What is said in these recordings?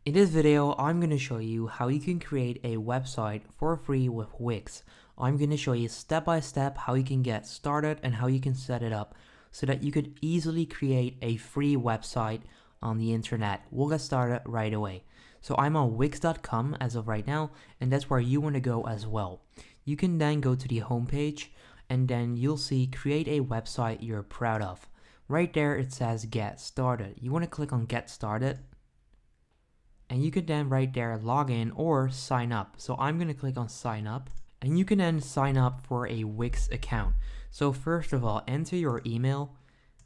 In this video, I'm going to show you how you can create a website for free with Wix. I'm going to show you step by step how you can get started and how you can set it up so that you could easily create a free website on the internet. We'll get started right away. So I'm on Wix.com as of right now, and that's where you want to go as well. You can then go to the homepage and then you'll see create a website you're proud of. Right there it says get started. You want to click on get started. And you can then right there log in or sign up. So I'm going to click on sign up and you can then sign up for a Wix account. So first of all, enter your email,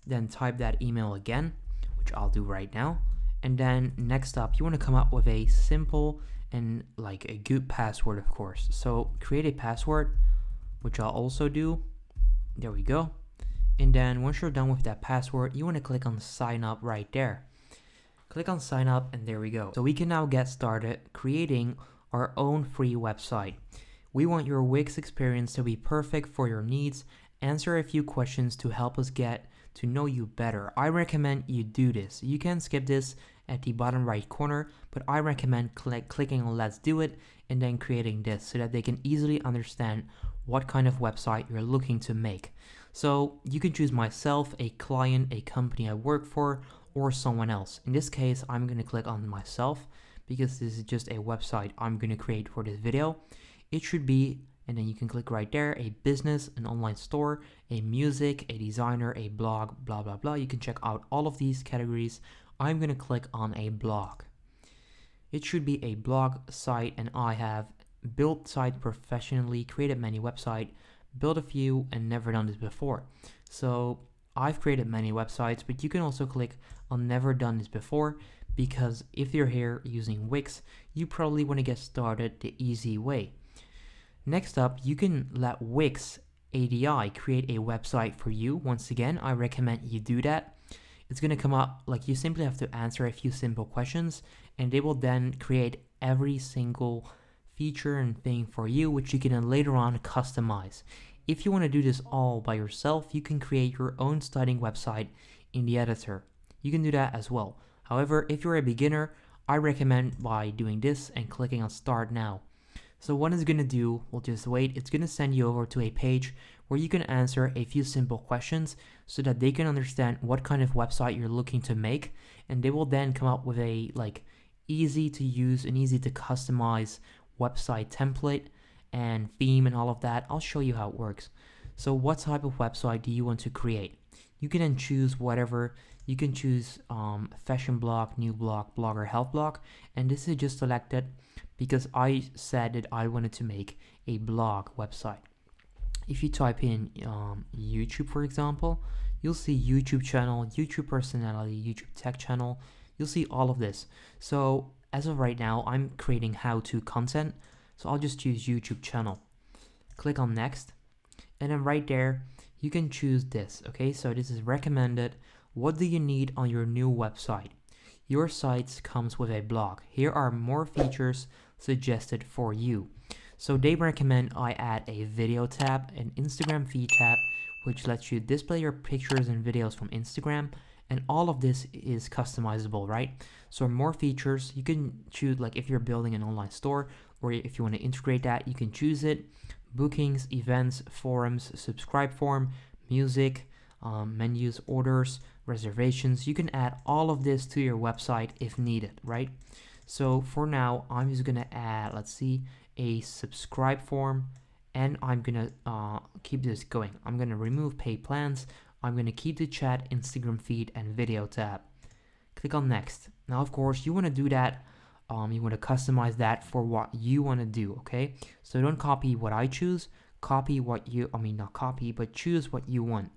then type that email again, which I'll do right now. And then next up, you want to come up with a simple and like a good password, of course. So create a password, which I'll also do. There we go. And then once you're done with that password, you want to click on sign up right there. Click on sign up and there we go. So we can now get started creating our own free website. We want your Wix experience to be perfect for your needs. Answer a few questions to help us get to know you better. I recommend you do this. You can skip this at the bottom right corner, but I recommend clicking on let's do it and then creating this so that they can easily understand what kind of website you're looking to make. So you can choose myself, a client, a company I work for, or someone else. In this case, I'm going to click on myself because this is just a website I'm going to create for this video. It should be, and then you can click right there, a business, an online store, a music, a designer, a blog, blah, blah, blah. You can check out all of these categories. I'm going to click on a blog. It should be a blog site, and I have built site professionally, created many websites, built a few, and never done this before. So I've created many websites, but you can also click on never done this before because if you're here using Wix, you probably want to get started the easy way. Next up, you can let Wix ADI create a website for you. Once again, I recommend you do that. It's going to come up like you simply have to answer a few simple questions and they will then create every single feature and thing for you, which you can then later on customize. If you want to do this all by yourself, you can create your own styling website in the editor. You can do that as well. However, if you're a beginner, I recommend by doing this and clicking on start now. So what it's going to do, we'll just wait, it's going to send you over to a page where you can answer a few simple questions so that they can understand what kind of website you're looking to make, and they will then come up with a easy to use and easy to customize website template and theme and all of that. I'll show you how it works. So what type of website do you want to create? You can then choose whatever. You can choose fashion blog, new blog, blogger, health blog, and this is just selected because I said that I wanted to make a blog website. If you type in YouTube, for example, you'll see YouTube channel, YouTube personality, YouTube tech channel. You'll see all of this. So as of right now, I'm creating how-to content. So I'll just choose YouTube channel. Click on next. And then right there, you can choose this. Okay, so this is recommended. What do you need on your new website? Your site comes with a blog. Here are more features suggested for you. So they recommend I add a video tab, an Instagram feed tab, which lets you display your pictures and videos from Instagram. And all of this is customizable, right? So more features, you can choose like if you're building an online store or if you want to integrate that, you can choose it. Bookings, events, forums, subscribe form, music, menus, orders, reservations. You can add all of this to your website if needed, right? So for now, I'm just going to add, let's see, a subscribe form and I'm going to keep this going. I'm going to remove paid plans. I'm going to keep the chat, Instagram feed, and video tab. Click on next. Now, of course, you want to do that. You want to customize that for what you want to do, okay? So don't copy what I choose. Copy what you, not copy, but choose what you want.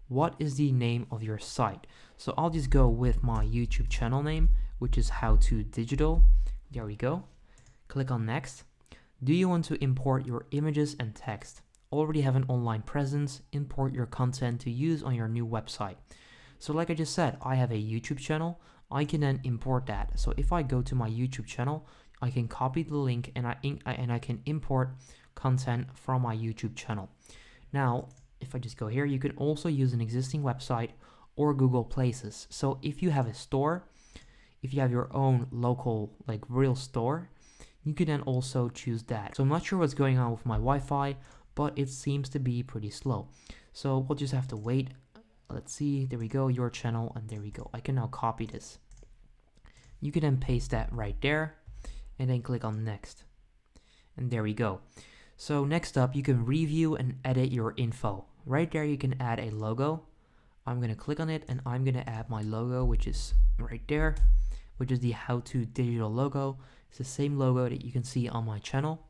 What is the name of your site? So I'll just go with my YouTube channel name, which is How To Digital. There we go. Click on next. Do you want to import your images and text? Already have an online presence, import your content to use on your new website. So like I just said, I have a YouTube channel. I can then import that. So if I go to my YouTube channel, I can copy the link and I can import content from my YouTube channel. Now, if I just go here, you can also use an existing website or Google Places. So if you have a store, if you have your own local like real store, you can then also choose that. So I'm not sure what's going on with my Wi-Fi, but it seems to be pretty slow. So we'll just have to wait. Let's see, there we go, your channel, and there we go. I can now copy this. You can then paste that right there and then click on next. And there we go. So next up, you can review and edit your info. Right there, you can add a logo. I'm gonna click on it and I'm gonna add my logo, which is right there, which is the How To Digital logo. It's the same logo that you can see on my channel.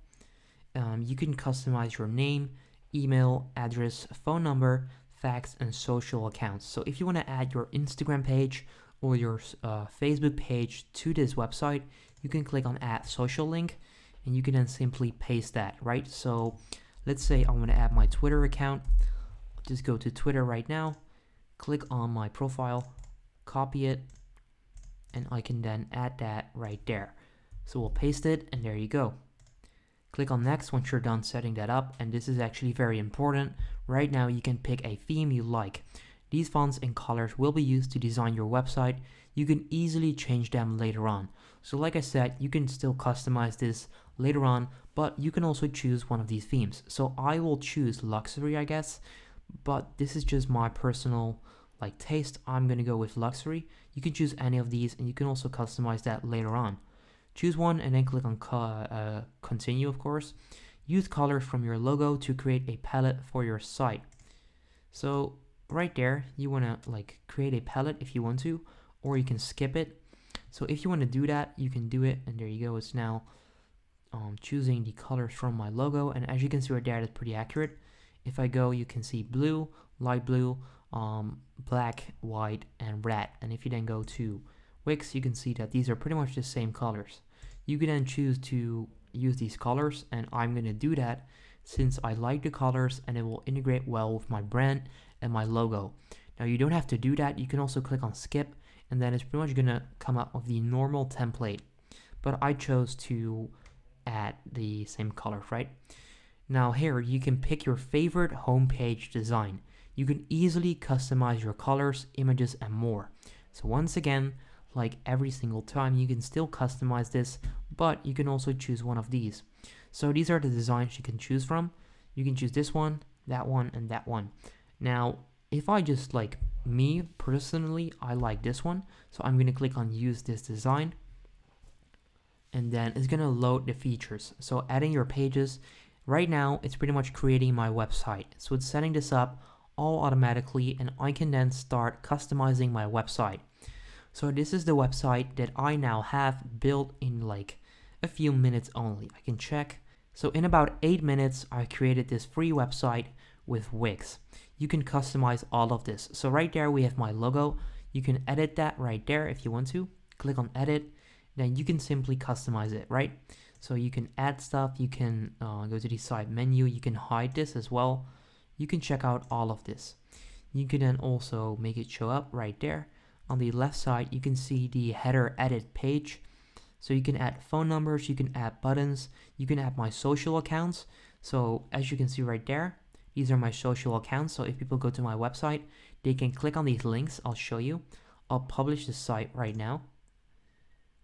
You can customize your name, email, address, phone number, fax, and social accounts. So if you want to add your Instagram page or your Facebook page to this website, you can click on add social link and you can then simply paste that, right? So let's say I want to add my Twitter account. Just go to Twitter right now, click on my profile, copy it, and I can then add that right there. So we'll paste it and there you go. Click on next once you're done setting that up, and this is actually very important. Right now you can pick a theme you like. These fonts and colors will be used to design your website. You can easily change them later on. So like I said, you can still customize this later on, but you can also choose one of these themes. So I will choose luxury, I guess, but this is just my personal like taste. I'm gonna go with luxury. You can choose any of these and you can also customize that later on. Choose one and then click on continue, of course. Use colors from your logo to create a palette for your site. So right there, you want to like create a palette if you want to, or you can skip it. So if you want to do that, you can do it, and there you go. It's now choosing the colors from my logo, and as you can see right there, that's pretty accurate. If I go, you can see blue, light blue, black, white, and red. And if you then go to Wix, you can see that these are pretty much the same colors. You can then choose to use these colors, and I'm going to do that since I like the colors and it will integrate well with my brand and my logo. Now you don't have to do that. You can also click on skip, and then it's pretty much going to come up with the normal template. But I chose to add the same colors, right? Now here you can pick your favorite homepage design. You can easily customize your colors, images, and more. So once again, like every single time, you can still customize this, but you can also choose one of these. So these are the designs you can choose from. You can choose this one, and that one. Now, if I just like me personally, I like this one. So I'm going to click on use this design. And then it's going to load the features. So adding your pages, right now it's pretty much creating my website. So it's setting this up all automatically, and I can then start customizing my website. So this is the website that I now have built in like a few minutes only. I can check. So in about 8 minutes, I created this free website with Wix. You can customize all of this. So right there, we have my logo. You can edit that right there if you want to. Click on edit. Then you can simply customize it, right? So you can add stuff. You can go to the side menu. You can hide this as well. You can check out all of this. You can then also make it show up right there. On the left side, you can see the header edit page. So you can add phone numbers, you can add buttons, you can add my social accounts. So as you can see right there, these are my social accounts. So if people go to my website, they can click on these links. I'll show you. I'll publish the site right now,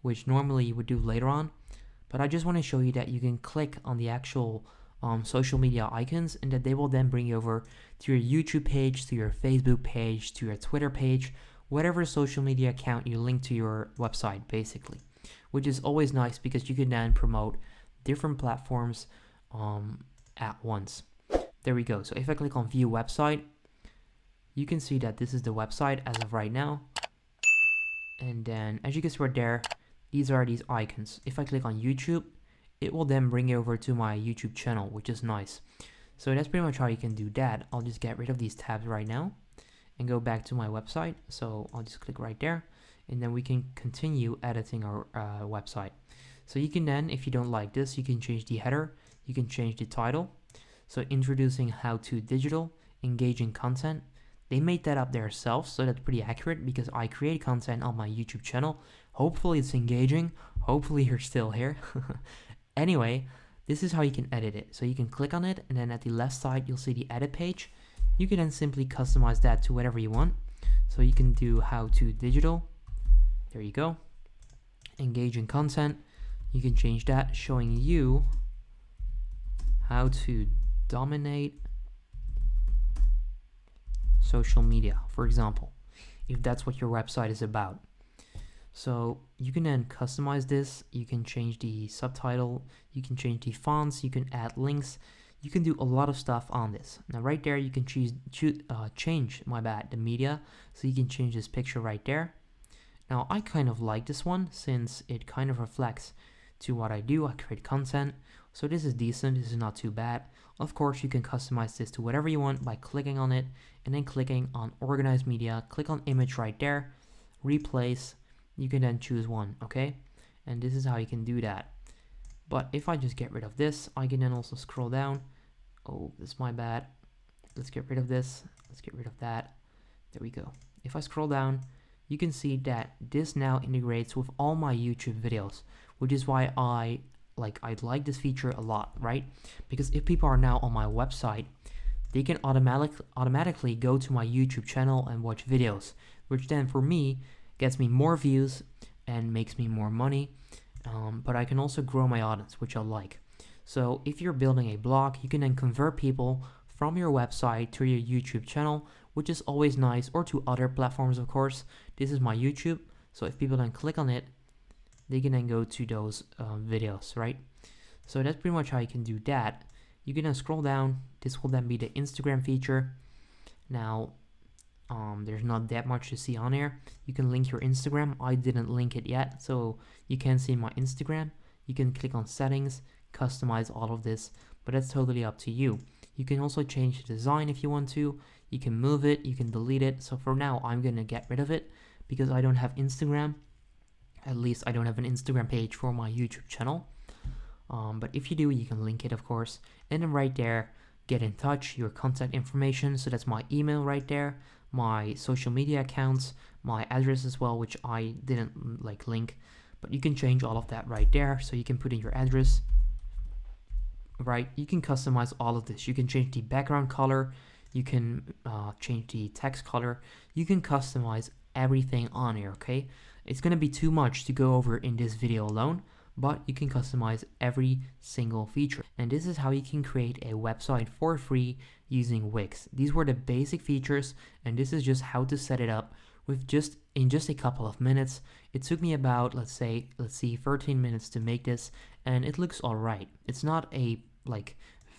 which normally you would do later on. But I just want to show you that you can click on the actual social media icons, and that they will then bring you over to your YouTube page, to your Facebook page, to your Twitter page, whatever social media account you link to your website, basically, which is always nice because you can then promote different platforms at once. There we go. So if I click on view website, you can see that this is the website as of right now. And then as you can see right there, these are these icons. If I click on YouTube, it will then bring you over to my YouTube channel, which is nice. So that's pretty much how you can do that. I'll just get rid of these tabs right now and go back to my website. So I'll just click right there, and then we can continue editing our website. So you can then, if you don't like this, you can change the header, you can change the title. So introducing How To Digital, engaging content. They made that up themselves, so that's pretty accurate because I create content on my YouTube channel. Hopefully it's engaging. Hopefully you're still here. Anyway, this is how you can edit it. So you can click on it, and then at the left side, you'll see the edit page. You can then simply customize that to whatever you want. So you can do How To Digital. There you go. engaging content, you can change that, showing you how to dominate social media, for example, if that's what your website is about. So you can then customize this, you can change the subtitle, you can change the fonts, you can add links, you can do a lot of stuff on this. Now right there you can change the media, so you can change this picture right there. Now I kind of like this one since it kind of reflects to what I do. I create content, so this is decent, this is not too bad. Of course you can customize this to whatever you want by clicking on it and then clicking on organize media, click on image right there, replace. You can then choose one, okay? And this is how you can do that. But if I just get rid of this, I can then also scroll down. Oh, this is my bad. Let's get rid of this. Let's get rid of that. There we go. If I scroll down, you can see that this now integrates with all my YouTube videos, which is why I like this feature a lot, right? Because if people are now on my website, they can automatically go to my YouTube channel and watch videos, which then for me gets me more views and makes me more money, but I can also grow my audience, which I like. So if you're building a blog, you can then convert people from your website to your YouTube channel, which is always nice, or to other platforms, of course. This is my YouTube, so if people then click on it, they can then go to those videos, right? So that's pretty much how you can do that. You can then scroll down. This will then be the Instagram feature. Now, there's not that much to see on here. You can link your Instagram. I didn't link it yet, so you can see my Instagram. You can click on settings, customize all of this, but that's totally up to you. You can also change the design if you want to. You can move it, you can delete it. So for now, I'm gonna get rid of it because I don't have Instagram. At least I don't have an Instagram page for my YouTube channel. But if you do, you can link it, of course. And then right there, get in touch, your contact information. So that's my email right there, my social media accounts, my address as well, which I didn't link, but you can change all of that right there. So you can put in your address, right? You can customize all of this. You can change the background color, you can change the text color, you can customize everything on here, okay? It's gonna be too much to go over in this video alone, but you can customize every single feature. And this is how you can create a website for free using Wix. These were the basic features, and this is just how to set it up with in just a couple of minutes. It took me about, let's see, 13 minutes to make this, and it looks all right. It's not a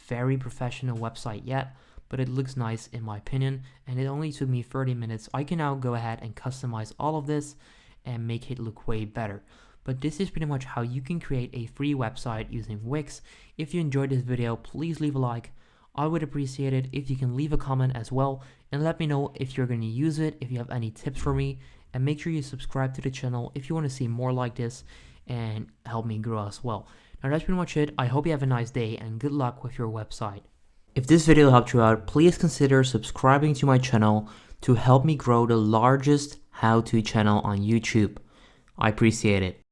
very professional website yet, but it looks nice in my opinion, and it only took me 30 minutes. I can now go ahead and customize all of this and make it look way better. But this is pretty much how you can create a free website using Wix. If you enjoyed this video, please leave a like. I would appreciate it if you can leave a comment as well, and let me know if you're going to use it, if you have any tips for me, and make sure you subscribe to the channel if you want to see more like this and help me grow as well. Now that's pretty much it. I hope you have a nice day and good luck with your website. If this video helped you out, please consider subscribing to my channel to help me grow the largest how-to channel on YouTube. I appreciate it.